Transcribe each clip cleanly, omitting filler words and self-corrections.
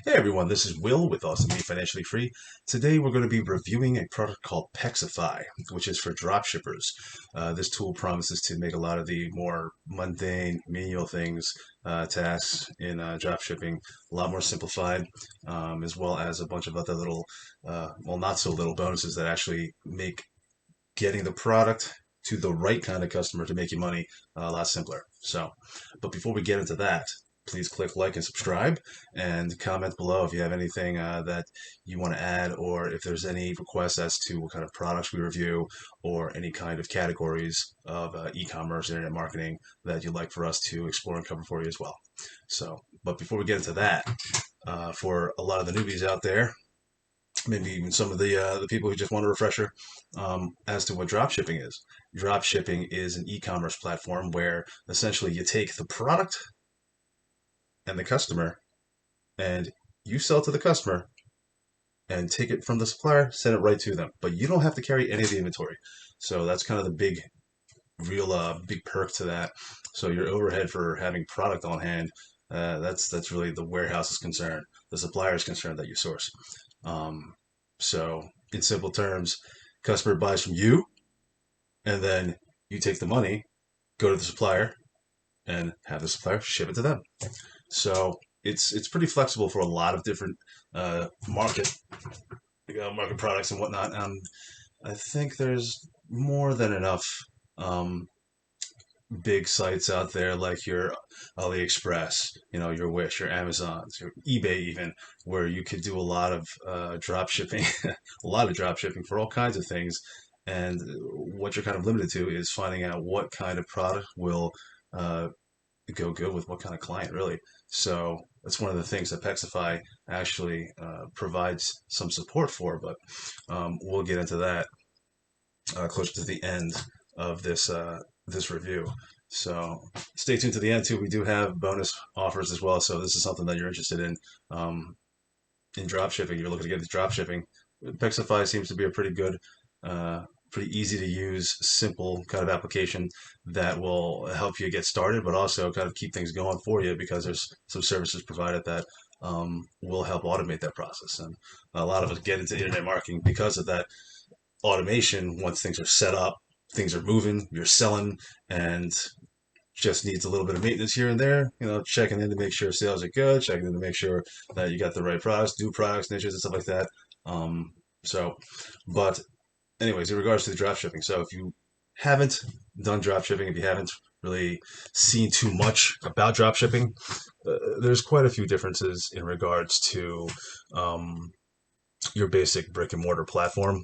Hey everyone, this is Will with Awesome Me Financially Free. Today we're going to be reviewing a product called Pexify, which is for dropshippers. This tool promises to make a lot of the more mundane, menial things, tasks in dropshipping a lot more simplified, as well as a bunch of other little, well, not so little bonuses that actually make getting the product to the right kind of customer to make you money a lot simpler. But before we get into that, please click like and subscribe and comment below if you have anything that you want to add, or if there's any requests as to what kind of products we review or any kind of categories of e-commerce, internet marketing that you'd like for us to explore and cover for you as well. But before we get into that, for a lot of the newbies out there, maybe even some of the people who just want a refresher as to what dropshipping is. Dropshipping is an e-commerce platform where essentially you take the product and the customer, and you sell to the customer and take it from the supplier, send it right to them. But you don't have to carry any of the inventory. So that's kind of the big perk to that. So your overhead for having product on hand, that's really the warehouse's concern, the supplier's concern that you source. Um, so in simple terms, customer buys from you, and then you take the money, go to the supplier, and have the supplier ship it to them. So it's pretty flexible for a lot of different market market products and whatnot. I think there's more than enough um, big sites out there like your AliExpress, your Wish, your Amazons, your eBay even, where you could do a lot of drop shipping, a lot of drop shipping for all kinds of things. And what you're kind of limited to is finding out what kind of product will uh, go good with what kind of client, really. So that's one of the things that Pexify actually provides some support for, but we'll get into that closer to the end of this review. So stay tuned to the end too. We do have bonus offers as well. So this is something that you're interested in drop shipping. You're looking to get into drop shipping. Pexify seems to be a pretty good, pretty easy to use, simple kind of application that will help you get started, but also kind of keep things going for you because there's some services provided that will help automate that process. And a lot of us get into internet marketing because of that automation. Once things are set up, things are moving, you're selling, and just needs a little bit of maintenance here and there, checking in to make sure sales are good, checking in to make sure that you got the right products, new products, niches, and stuff like that. Um, so, but anyways, in regards to the drop shipping, so if you haven't done drop shipping, if you haven't really seen too much about drop shipping, there's quite a few differences in regards to um, your basic brick and mortar platform.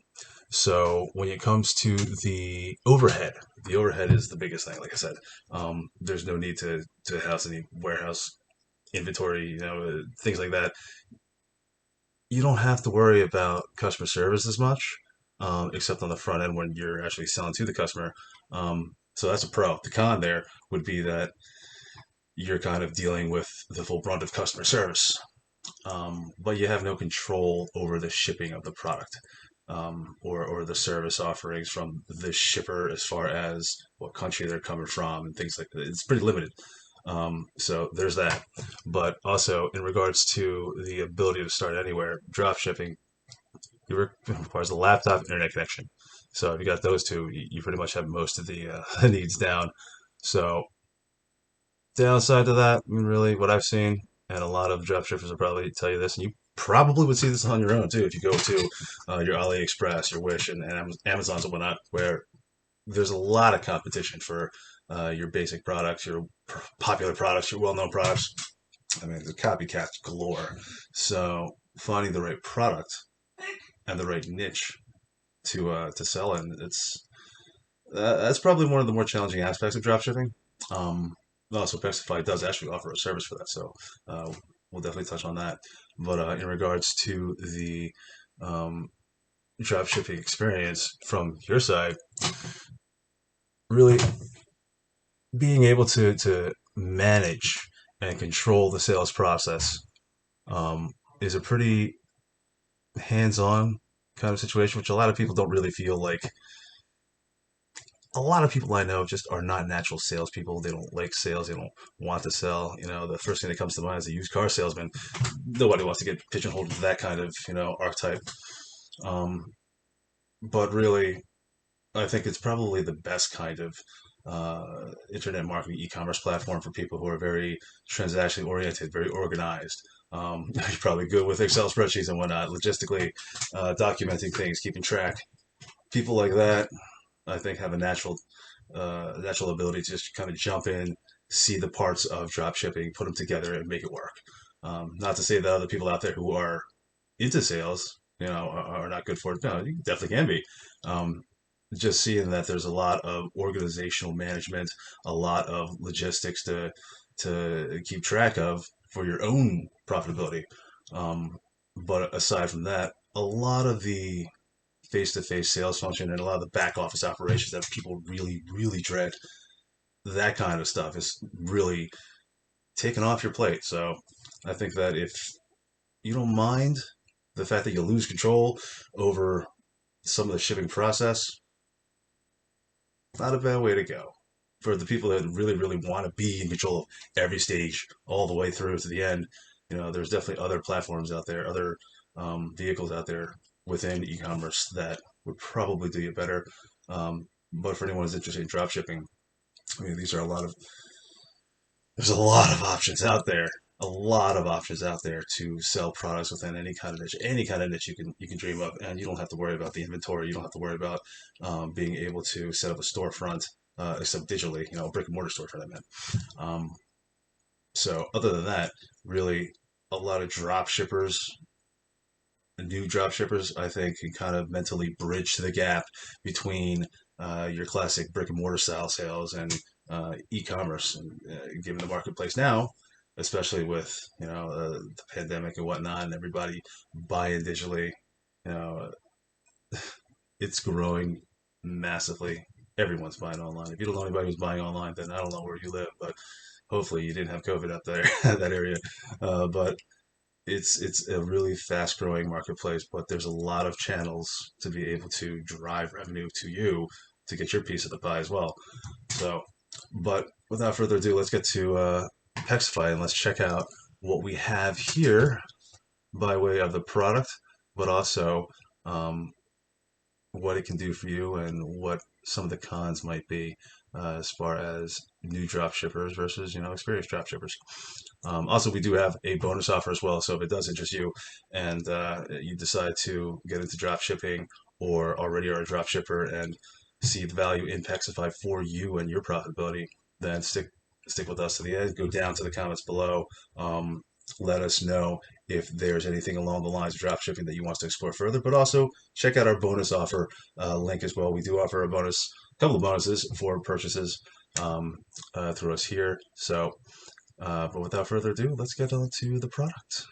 So when it comes to the overhead is the biggest thing. Like I said, there's no need to house any warehouse inventory, things like that. You don't have to worry about customer service as much, except on the front end when you're actually selling to the customer. So that's a pro. The con there would be that you're kind of dealing with the full brunt of customer service, but you have no control over the shipping of the product, or the service offerings from the shipper as far as what country they're coming from and things like that. It's pretty limited. So there's that. But also, in regards to the ability to start anywhere, drop shipping, requires a laptop internet connection. So if you got those two, you pretty much have most of the needs down. So downside to that, I mean, really, what I've seen, and a lot of dropshippers will probably tell you this, and you probably would see this on your own too if you go to your AliExpress, your Wish, and Amazon's and whatnot, where there's a lot of competition for your basic products, your popular products, your well-known products. I mean, the copycats galore. So finding the right product and the right niche to sell in, that's probably one of the more challenging aspects of dropshipping. Also, Pexify does actually offer a service for that, so we'll definitely touch on that. But in regards to the um, dropshipping experience from your side, really being able to manage and control the sales process um, is a pretty hands-on kind of situation, which a lot of people don't really feel like a lot of people I know just are not natural salespeople. They don't like sales. They don't want to sell. You know, the first thing that comes to mind is a used car salesman. Nobody wants to get pigeonholed into that kind of, archetype. Um, but really, I think it's probably the best kind of internet marketing e-commerce platform for people who are very transactionally oriented, very organized. You're probably good with Excel spreadsheets and whatnot, logistically documenting things, keeping track. People like that, I think, have a natural ability to just kind of jump in, see the parts of drop shipping, put them together, and make it work. Not to say that other people out there who are into sales, are not good for it. No, you definitely can be. Um, just seeing that there's a lot of organizational management, a lot of logistics to keep track of for your own profitability. Um, but aside from that, a lot of the face-to-face sales function and a lot of the back office operations that people really, really dread, that kind of stuff is really taken off your plate. So I think that if you don't mind the fact that you lose control over some of the shipping process, not a bad way to go. For the people that really, really want to be in control of every stage all the way through to the end, there's definitely other platforms out there, other vehicles out there within e-commerce that would probably do you better. But for anyone who's interested in drop shipping, I mean, there's a lot of options out there. A lot of options out there to sell products within any kind of niche you can dream of, and you don't have to worry about the inventory. You don't have to worry about being able to set up a storefront, except digitally, a brick and mortar store for that man. Um, so other than that, really, a lot of drop shippers, new drop shippers, I think, can kind of mentally bridge the gap between your classic brick and mortar style sales and e-commerce. And given the marketplace now, especially with the pandemic and whatnot, and everybody buying digitally, you know, it's growing massively. Everyone's buying online. If you don't know anybody who's buying online, then I don't know where you live, but hopefully you didn't have COVID up there, that area. But it's a really fast growing marketplace, but there's a lot of channels to be able to drive revenue to you to get your piece of the pie as well. So, but without further ado, let's get to Pexify and let's check out what we have here by way of the product, but also um, what it can do for you and what some of the cons might be as far as new drop shippers versus experienced drop shippers. Also, we do have a bonus offer as well. So if it does interest you and you decide to get into drop shipping or already are a drop shipper and see the value in Pexify for you and your profitability, then stick with us to the end. Go down to the comments below. Let us know if there's anything along the lines of drop shipping that you want us to explore further. But also check out our bonus offer link as well. We do offer a couple of bonuses for purchases through us here. So but without further ado, let's get on to the product.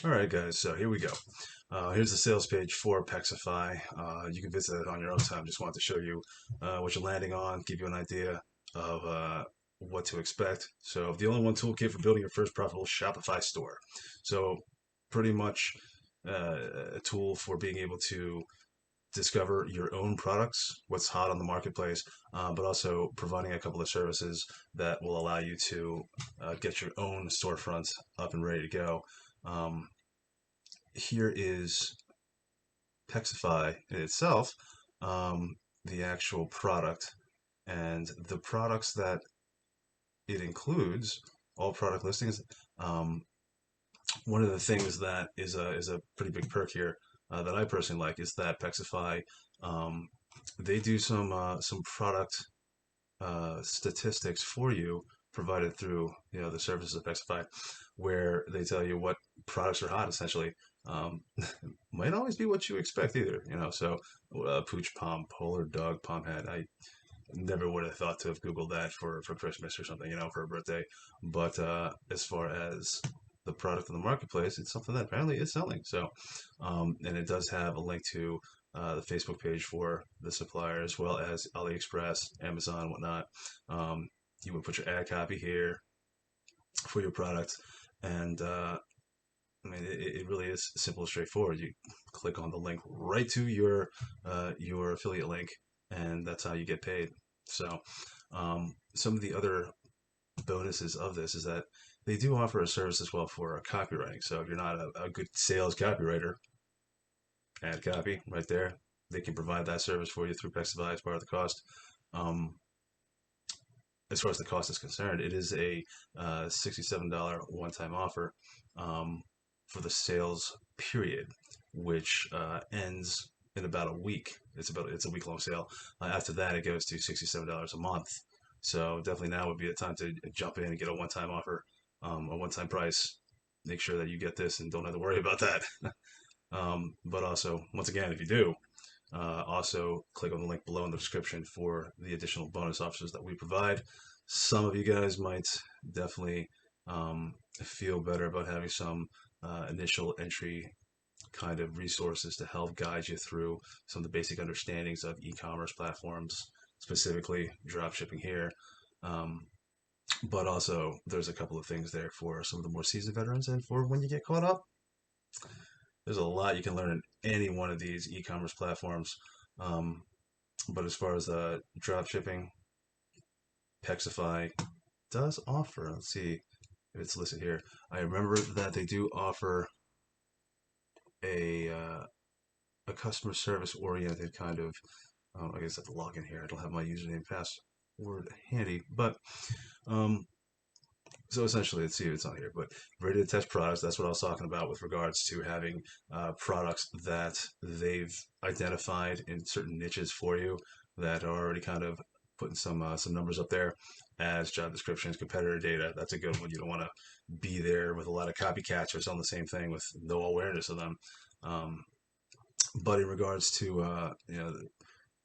All right, guys, so here we go. Here's the sales page for Pexify. You can visit it on your own time. Just wanted to show you what you're landing on, give you an idea of what to expect. So the All-in-One Toolkit for building your first profitable Shopify store. So pretty much a tool for being able to discover your own products, what's hot on the marketplace, but also providing a couple of services that will allow you to get your own storefronts up and ready to go. Here is Pexify in itself, the actual product, and the products that it includes, all product listings. One of the things that is a pretty big perk here that I personally like is that Pexify, they do some product statistics for you provided through the services of Pexify, where they tell you what products are hot essentially. Might always be what you expect either, so Pooch Palm, Polar Dog Palm Hat. I never would have thought to have Googled that for Christmas or something, for a birthday. But as far as the product in the marketplace, it's something that apparently is selling. So, and it does have a link to the Facebook page for the supplier, as well as AliExpress, Amazon, whatnot. You would put your ad copy here for your product, and I mean, it really is simple and straightforward. You click on the link right to your affiliate link, and that's how you get paid. So, some of the other bonuses of this is that they do offer a service as well for copywriting. So if you're not a good sales copywriter, add copy right there. They can provide that service for you through Pexify as part of the cost. Um, as far as the cost is concerned, it is a $67 one-time offer for the sales period, which ends in about a week. It's a week-long sale. After that, it goes to $67 a month. So definitely now would be the time to jump in and get a one-time offer, a one-time price. Make sure that you get this and don't have to worry about that. But also, once again, if you do, also, click on the link below in the description for the additional bonus offers that we provide. Some of you guys might definitely feel better about having some initial entry kind of resources to help guide you through some of the basic understandings of e-commerce platforms, specifically drop shipping here. Um, but also, there's a couple of things there for some of the more seasoned veterans, and for when you get caught up, there's a lot you can learn in any one of these e-commerce platforms. Um, but as far as drop shipping, Pexify does offer. Let's see if it's listed here. I remember that they do offer a uh, a customer service oriented kind of. I guess I have to log in here. I don't have my username and password handy, but um, so essentially, let's see if it's on here. But ready to test products. That's what I was talking about with regards to having products that they've identified in certain niches for you that are already kind of putting some numbers up there as job descriptions, competitor data. That's a good one. You don't want to be there with a lot of copycats who are selling the same thing with no awareness of them. Um, but in regards to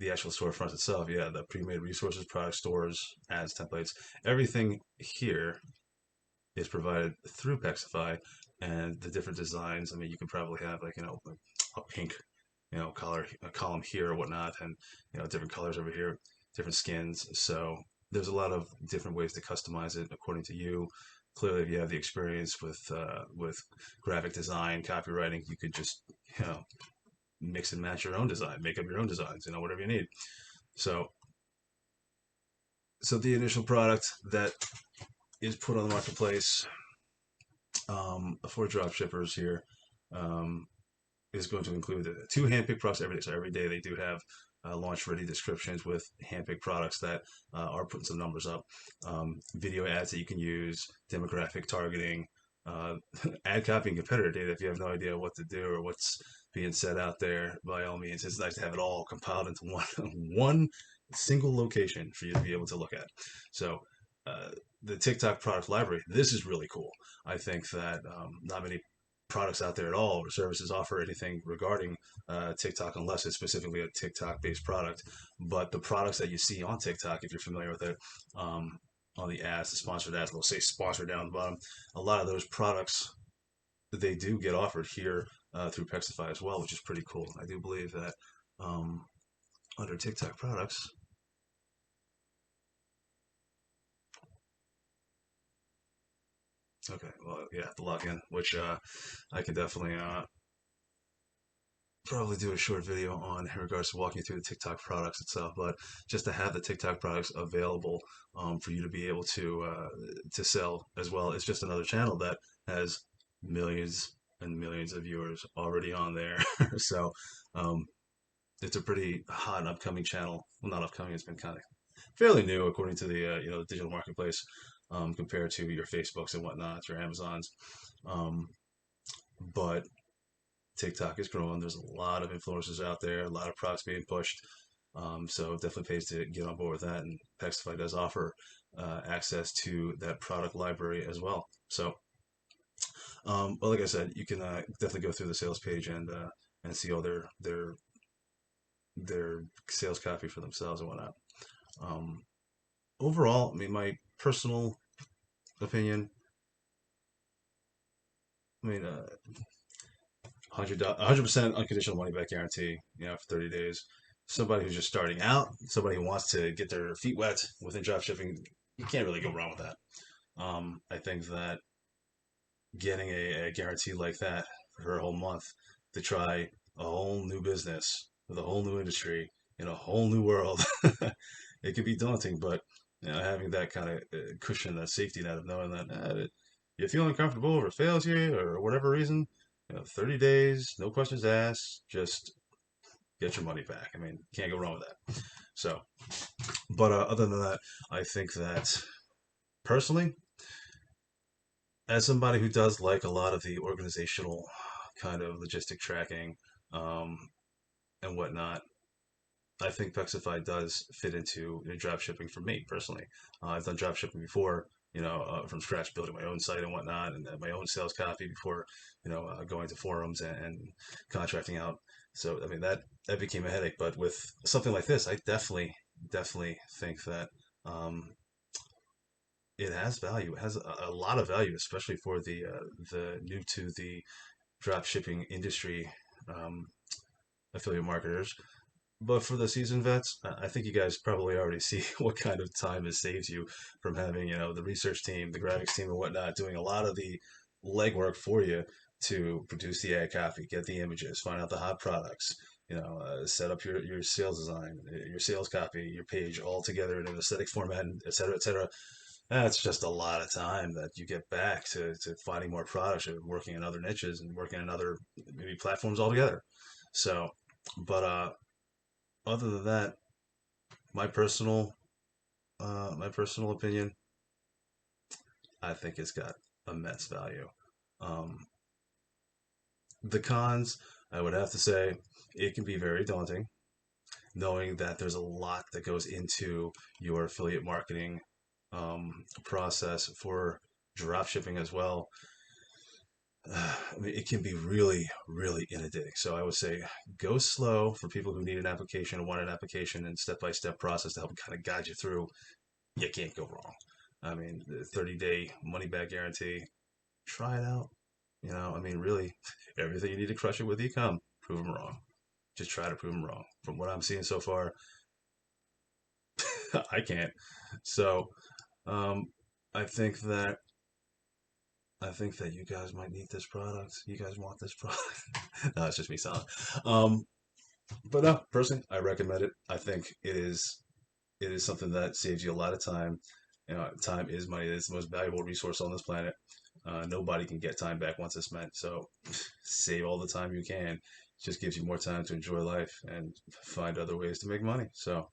the actual storefront itself, yeah, the pre-made resources, product stores, ads, templates, everything here is provided through Pexify, and the different designs. I mean, you can probably have like a pink color a column here or whatnot, and different colors over here, different skins. So there's a lot of different ways to customize it according to you. Clearly, if you have the experience with graphic design, copywriting, you could just mix and match your own design, make up your own designs, whatever you need. So the initial product that is put on the marketplace for drop shippers here um, is going to include two handpicked products every day. So every day they do have launch ready descriptions with handpicked products that are putting some numbers up, video ads that you can use, demographic targeting, uh, ad copy and competitor data. If you have no idea what to do or what's being said out there, by all means, it's nice to have it all compiled into one one single location for you to be able to look at. So uh, the TikTok product library, this is really cool. I think that not many products out there at all or services offer anything regarding TikTok unless it's specifically a TikTok based product. But the products that you see on TikTok, if you're familiar with it, on the ads, the sponsored ads, they'll say sponsor down the bottom. A lot of those products they do get offered here through Pexify as well, which is pretty cool. I do believe that um, under TikTok products, okay, well, yeah, have to log in, which I can definitely probably do a short video on in regards to walking you through the TikTok products itself, but just to have the TikTok products available for you to be able to sell as well. It's just another channel that has millions and millions of viewers already on there. So um, it's a pretty hot and upcoming channel. Well, not upcoming; it's been kind of fairly new according to the the digital marketplace compared to your Facebooks and whatnot, your Amazons. Um, but TikTok is growing. There's a lot of influencers out there, a lot of products being pushed. So it definitely pays to get on board with that. And Pexify does offer access to that product library as well. So, well, like I said, you can definitely go through the sales page and see all their sales copy for themselves and whatnot. Um, Overall, I mean, my personal opinion, I mean, 100% unconditional money back guarantee, for 30 days. Somebody who's just starting out, somebody who wants to get their feet wet within drop shipping, you can't really go wrong with that. I think that getting a guarantee like that for a whole month to try a whole new business with a whole new industry in a whole new world. It can be daunting, but having that kind of cushion, that safety net of knowing that you're feeling comfortable, if it fails you or whatever reason, 30 days, no questions asked, just get your money back. I mean, can't go wrong with that. So, but other than that, I think that personally, as somebody who does like a lot of the organizational kind of logistic tracking um, and whatnot, I think Pexify does fit into drop shipping for me personally. I've done drop shipping before, from scratch, building my own site and whatnot, and my own sales copy before, going to forums and contracting out. So I mean that became a headache. But with something like this, I definitely think that um, it has value. It has a lot of value, especially for the new to the drop shipping industry um, affiliate marketers. But for the seasoned vets, I think you guys probably already see what kind of time it saves you from having, the research team, the graphics team, and whatnot doing a lot of the legwork for you to produce the ad copy, get the images, find out the hot products, set up your sales design, your sales copy, your page all together in an aesthetic format, and et cetera, et cetera. That's just a lot of time that you get back to finding more products and working in other niches and working in other maybe platforms altogether. So, but other than that, my personal opinion, I think it's got immense value. Um, the cons, I would have to say, it can be very daunting, knowing that there's a lot that goes into your affiliate marketing process for drop shipping as well. I mean, it can be really, really inundating. So I would say go slow for people who need an application, want an application, and step-by-step process to help kind of guide you through. You can't go wrong. I mean, the 30-day money back guarantee, try it out. I mean, really, everything you need to crush it with ecom, prove them wrong. Just try to prove them wrong. From what I'm seeing so far, I can't. So, um, I think that I think that you guys might need this product. You guys want this product? No, it's just me selling. Um, but no, personally, I recommend it. I think it is something that saves you a lot of time. Time is money. It's the most valuable resource on this planet. Nobody can get time back once it's spent. So save all the time you can. It just gives you more time to enjoy life and find other ways to make money. So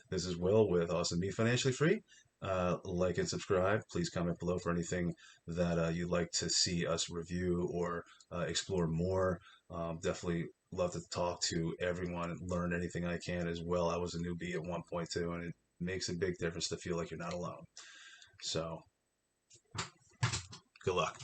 this is Will with Awesome Me Financially Free. Like and subscribe. Please comment below for anything that you'd like to see us review or explore more. Definitely love to talk to everyone and learn anything I can as well. I was a newbie at one point too, and it makes a big difference to feel like you're not alone. So, good luck.